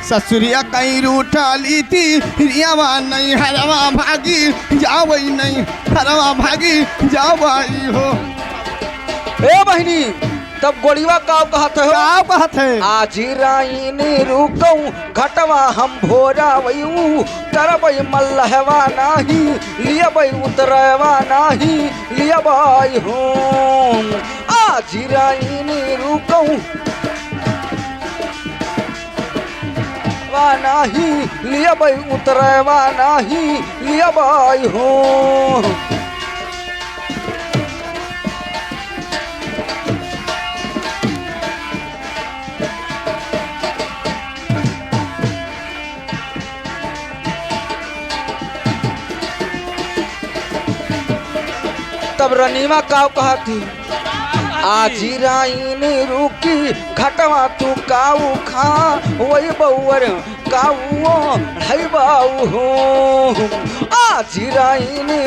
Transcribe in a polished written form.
ससुरिया कहीं रूठा ली थी रियावा नहीं हरवा भागी जावई नहीं हरवा भागी जावई हो। ए बहनी तब गोड़ीवा काव कहत हो का कहत है आज राइन रुकऊ घटवा हम भोरा वयू तरबई मल्लहवा नाही लियबई उतरवा नाही लियबई हो। आज राइन रुकऊ वा नाही लियबई उतरवा नाही लियबई हो। तब रनीमा काव कहती आज राइन रुकी घटवा तू काऊ खा वही बउर काऊ ढई बाऊ हो। आज राइन